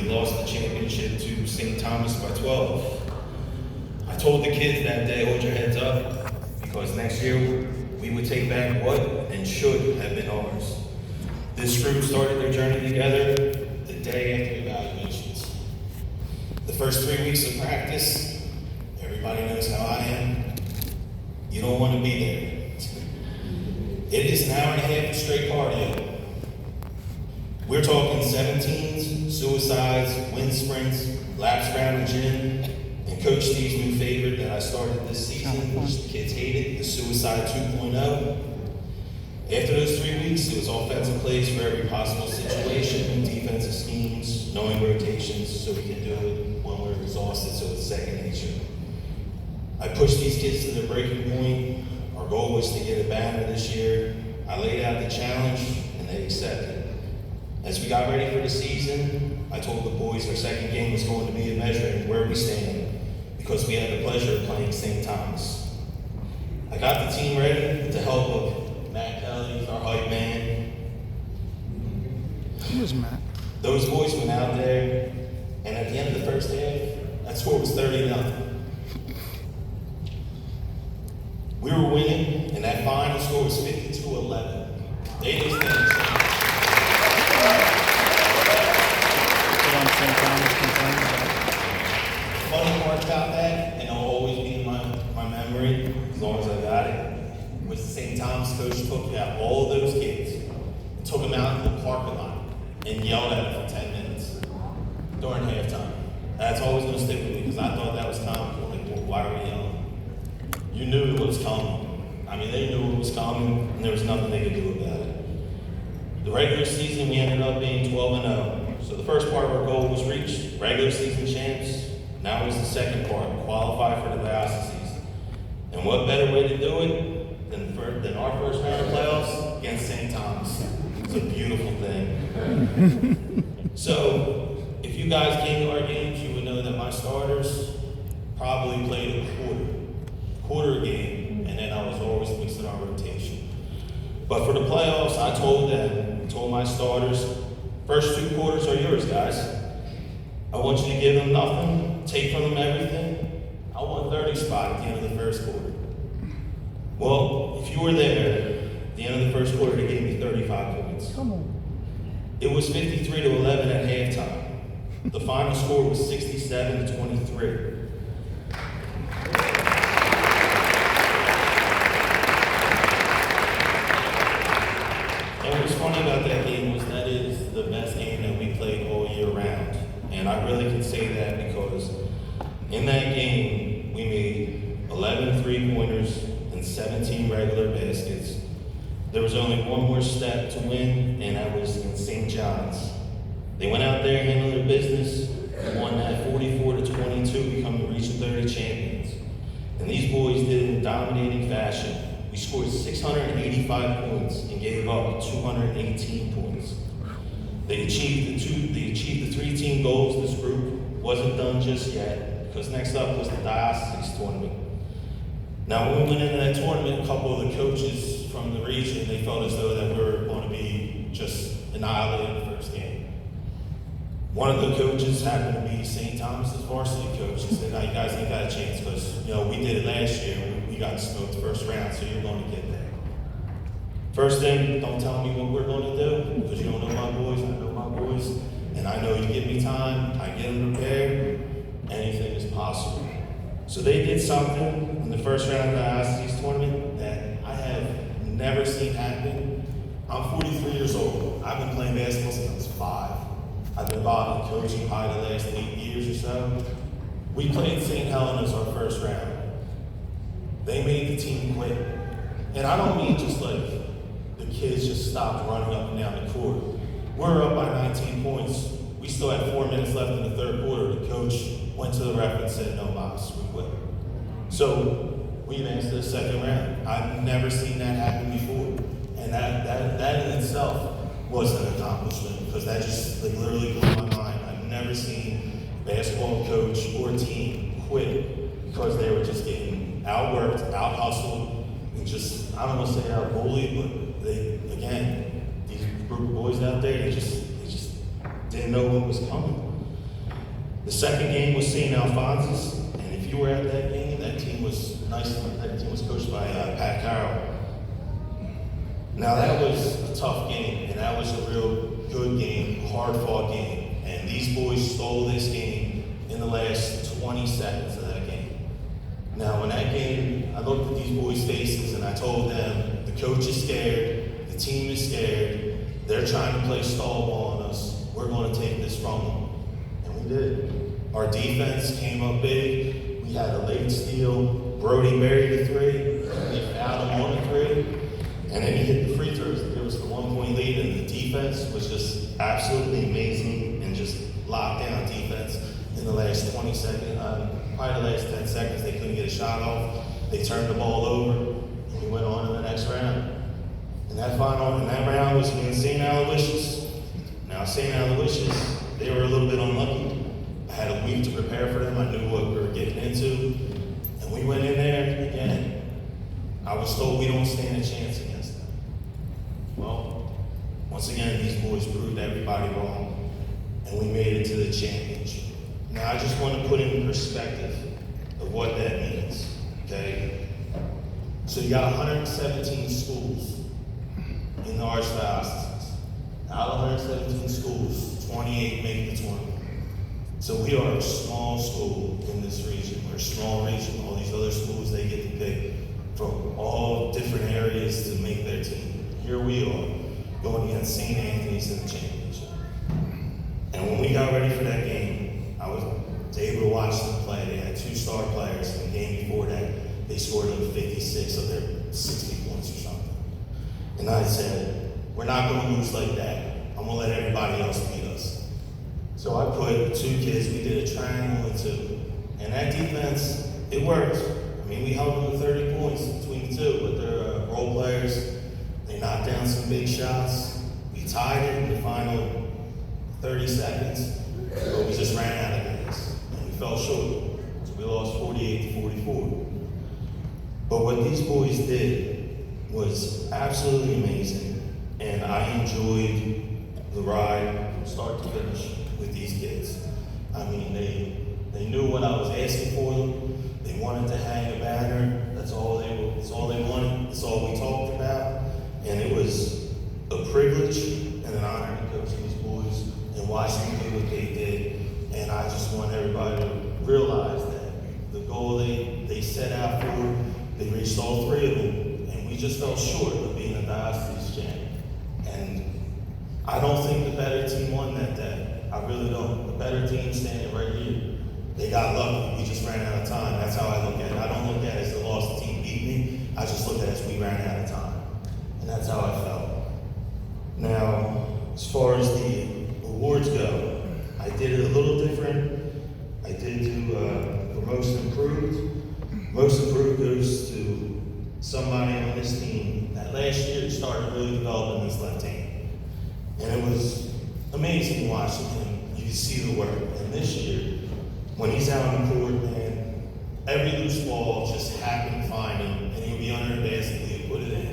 we lost the championship to St. Thomas by 12. I told the kids that day, hold your heads up, because next year we would take back what and should have been ours. This group started their journey together the day after evaluations. The first 3 weeks of practice, everybody knows how I am. You don't want to be there. It is an hour and a half of straight cardio. We're talking 17s, suicides, wind sprints, laps around the gym, and Coach Steve's new favorite that I started this season, which the kids hated, the Suicide 2.0. After those 3 weeks, it was offensive plays for every possible situation, defensive schemes, knowing rotations, so we can do it when we're exhausted, so it's second nature. I pushed these kids to their breaking point. Our goal was to get a banner this year. I laid out the challenge, and they accepted. As we got ready for the season, I told the boys our second game was going to be a measuring where we stand, because we had the pleasure of playing St. Thomas. I got the team ready with the help of Matt Kelly, our hype man. Who is Matt? Those boys went out there, and at the end of the first half, that score was 30-0. We were winning, and that final score was 52-11. They just didn't change. The funny part about that, and it'll always be in my memory, as long as I got it, was the St. Thomas coach took out all of those kids, and took them out in the parking lot, and yelled at them for 10 minutes during halftime. That's always going to stick with me, because I thought that was comical. Like, well, why are we yelling? You knew it was coming. I mean, they knew it was coming, and there was nothing they could do about it. The regular season, we ended up being 12-0. So the first part of our goal was reached, regular season champs. Now was the second part, qualify for the diocese. And what better way to do it than our first round of playoffs against St. Thomas. It's a beautiful thing. So if you guys came to our games, you would know that my starters probably played a quarter game, and then I was always mixing our rotation. But for the playoffs, I told my starters, first 2 quarters are yours, guys. I want you to give them nothing, take from them everything. I want 30 spot at the end of the first quarter. Well, if you were there, at the end of the first quarter, they gave me 35 points. Come on. It was 53-11 at halftime. The final score was 67-23. And what's funny about that game was that it is the best game that we played all year round. And I really can say that because in that game, we made 11 three-pointers and 17 regular baskets. There was only one more step to win, and that was in St. John's. They went out there, handled their business, and won that 44-22, become the Region 30 champions. And these boys did it in dominating fashion. We scored 685 points and gave up 218 points. They achieved the 3-team goals. This group wasn't done just yet, because next up was the diocese tournament. Now, when we went into that tournament, a couple of the coaches from the region, they felt as though that we were going to be just annihilated in the first game. One of the coaches happened to be St. Thomas's varsity coach. He said, "Now you guys ain't got a chance, because we did it last year. We got smoked the first round, so you're going to get there. First thing, don't tell me what we're going to do, because you don't know my boys. I know my boys, and I know you give me time. I get them prepared. Anything is possible." So they did something in the first round of the diocese tournament that I have never seen happen. I'm 43 years old. I've been playing basketball since I was 5. I've been involved in coaching probably the last 8 years or so. We played St. Helena's our first round. They made the team quit. And I don't mean just like the kids just stopped running up and down the court. We're up by 19 points. We still had 4 minutes left in the third quarter. The coach went to the ref and said, "No, boss, we quit." So we advanced to the second round. I've never seen that happen before. And that in itself was an accomplishment, because that just literally blew my mind. I've never seen a basketball coach or team quit because they were just getting outworked, out-hustled, and just, I don't want to say out-bullied, but these group of boys out there, they just didn't know what was coming. The second game was St. Alphonsus, and if you were at that game, that team was nice. That team was coached by Pat Carroll. Now that was a tough game, and that was a real good game, hard-fought game. And these boys stole this game in the last 20 seconds of that game. Now in that game, I looked at these boys' faces and I told them, the coach is scared, the team is scared, they're trying to play stall ball on us, we're going to take this from them. And we did. Our defense came up big, we had a late steal, Brody buried the three, they fouled him on the three, and then he hit the free throws to give us the 1 point lead, and the defense was just absolutely amazing and just locked down defense in the last 20 seconds. Probably the last 10 seconds, they couldn't get a shot off. They turned the ball over, and we went on to the next round. And that round was against St. Aloysius. Now, St. Aloysius, they were a little bit unlucky. I had a week to prepare for them. I knew what we were getting into. And we went in there, again, I was told we don't stand a chance against them. Well, once again, these boys proved everybody wrong, and we made it to the championship. Now, I just want to put in perspective of what that means, okay? So you got 117 schools in the Archdiocese. Out of 117 schools, 28 make the tournament. So we are a small school in this region. We're a small region. All these other schools, they get to pick from all different areas to make their team. Here we are, going against St. Anthony's in the championship. And when we got ready for that game, I was able to watch them play. They had 2 star players. In the game before that, they scored like 56 of their 60 points or something. And I said, we're not going to lose like that. I'm going to let everybody else beat us. So I put 2 kids, we did a triangle and 2. And that defense, it worked. I mean, we held them to 30 points between the 2, but they're role players. They knocked down some big shots. We tied it in the final 30 seconds, but we just ran out of gas. And we fell short. So we lost 48-44. But what these boys did was absolutely amazing. And I enjoyed the ride from start to finish with these kids. I mean, they knew what I was asking for them. They wanted to hang a banner. That's all they wanted. That's all we talked about. And it was a privilege and an honor to coach these boys and watch them do what they did. And I just want everybody to realize that the goal they set out for, they reached all 3 of them. And we just fell short of being a diocese champion. And I don't think the better team won that day. I really don't. The better team standing right here. They got lucky. We just ran out of time. That's how I look at it. I don't look at it as the lost team beat me. I just look at it as we ran out of time. And that's how I felt. Now, as far as the awards go, I did it a little different. I did do for most improved. Most improved goes to somebody on this team that last year started really developing this left hand. And it was amazing watching him. You could see the work. And this year, when he's out on the court, man, every loose ball just happened to find him, and he'll be under the basket, he'll put it in.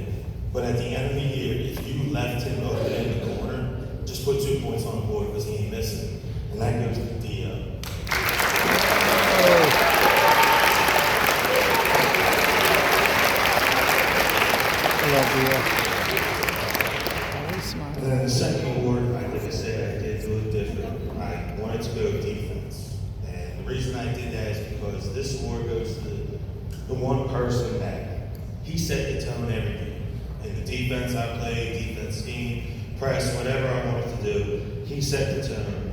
But at the end of the year, if you left him open in the corner, just put 2 points on the board because he ain't missing. And that goes to Dio. And then the second award, like I said, I did do it different. I wanted to go defense. And the reason I did that is because this award goes to the one person that he set the tone every game. In the defense I played, defense scheme, press, whatever I wanted to do, he set the tone.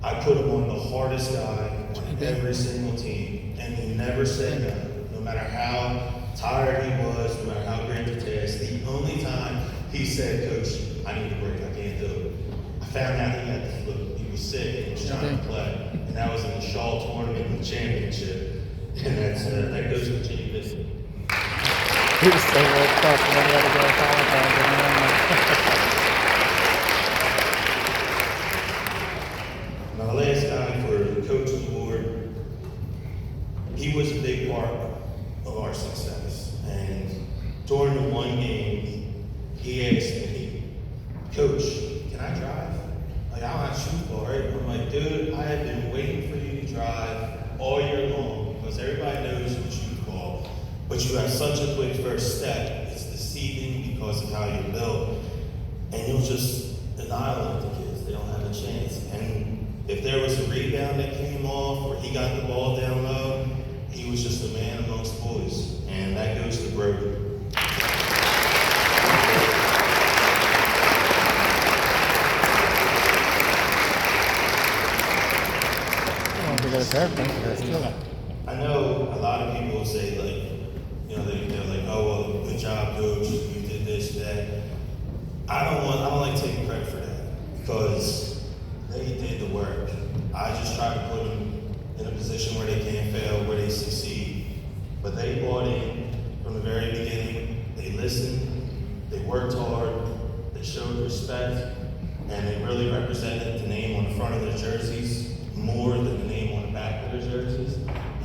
I put him on the hardest guy on every single team, and he never said no. No matter how tired he was, no matter how great the task, the only time he said, Coach, I need a break, I can't do it. I found out he had the flu. He was sick and he was trying to play. And that was in the Shaw tournament in the championship. And that goes to Jimmy Bissett. He was so worked up and then he had to go apologize. Now, the last guy for the Coach Award, he was a big part of our success. And during the one game, he asked me, Coach, can I drive? Like, I'm not shooting ball, right? I'm like, dude, I have been waiting because you have such a quick first step, it's deceiving because of how you're built, and you'll just annihilate the kids. They don't have a chance. And if there was a rebound that came off or he got the ball down low, he was just a man amongst boys. And that goes to Brody. I know a lot of people say, like, you know, they're like, oh, well, good job, coach, you did this, that. I don't like taking credit for that because they did the work. I just try to put them in a position where they can't fail, where they succeed. But they bought in from the very beginning. They listened, they worked hard, they showed respect, and they really represented the name on the front of their jerseys more than the name on the back of their jerseys.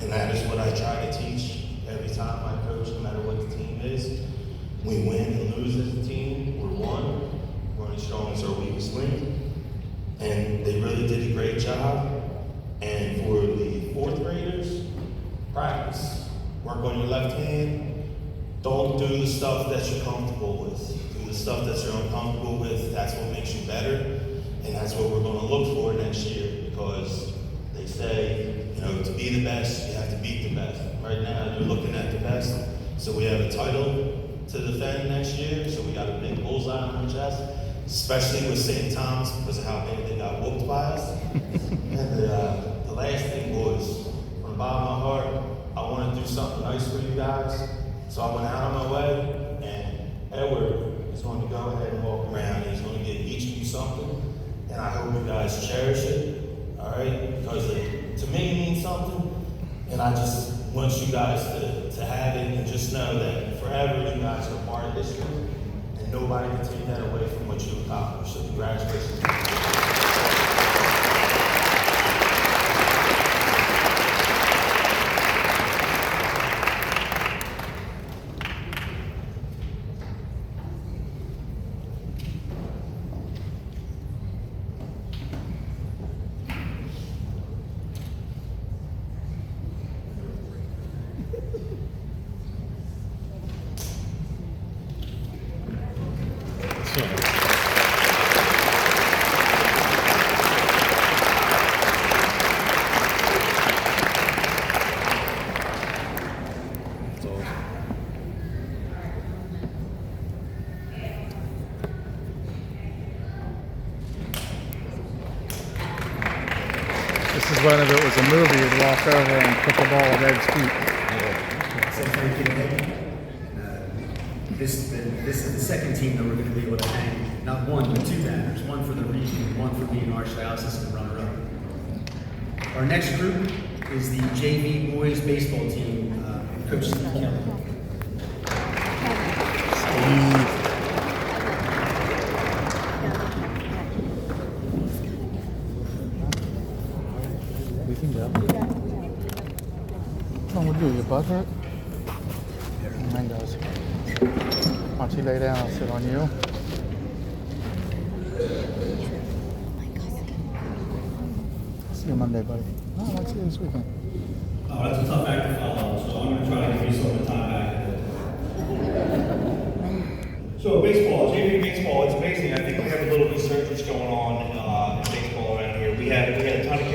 And that is what I try to teach every time I coach, no matter what the team is. We win and lose as a team. We're one. We're only strong as our weakest link. And they really did a great job. And for the fourth graders, practice. Work on your left hand. Don't do the stuff that you're comfortable with. Do the stuff that you're uncomfortable with. That's what makes you better. And that's what we're going to look for next year, because they say, you know, to be the best, you have to beat the best. Right now, you're looking at the best. So we have a title to defend next year, so we got a big bullseye on our chest, especially with St. Thomas because of how big they got whooped by us. And the last thing, boys, from the bottom of my heart, I want to do something nice for you guys. So I went out of my way, and Edward is going to go ahead and walk around, and he's going to give each of you something. And I hope you guys cherish it, all right? Because to me, it means something. And I just want you guys to have it and just know that forever you guys are part of history. And nobody can take that away from what you accomplished. So congratulations. This is when if it was a movie, you'd walk over and put the ball at Ed's feet. So thank you, Ed. This is the second team that we're going to be able to hang not one but two banners, one for the region and one for being archdiocese and runner-up. Our next group is the JV boys baseball team, Coach Steve Kelly. We can go. What's wrong with you? Your butt hurt? Mine does. Why don't you lay down? I'll sit on you. See you Monday, buddy. No, I want to see you this weekend. Oh, that's a tough act to follow, so I'm going to try to give you some of the time back. So baseball, JV baseball, it's amazing. I think we have a little resurgence going on in baseball around here. We had a ton of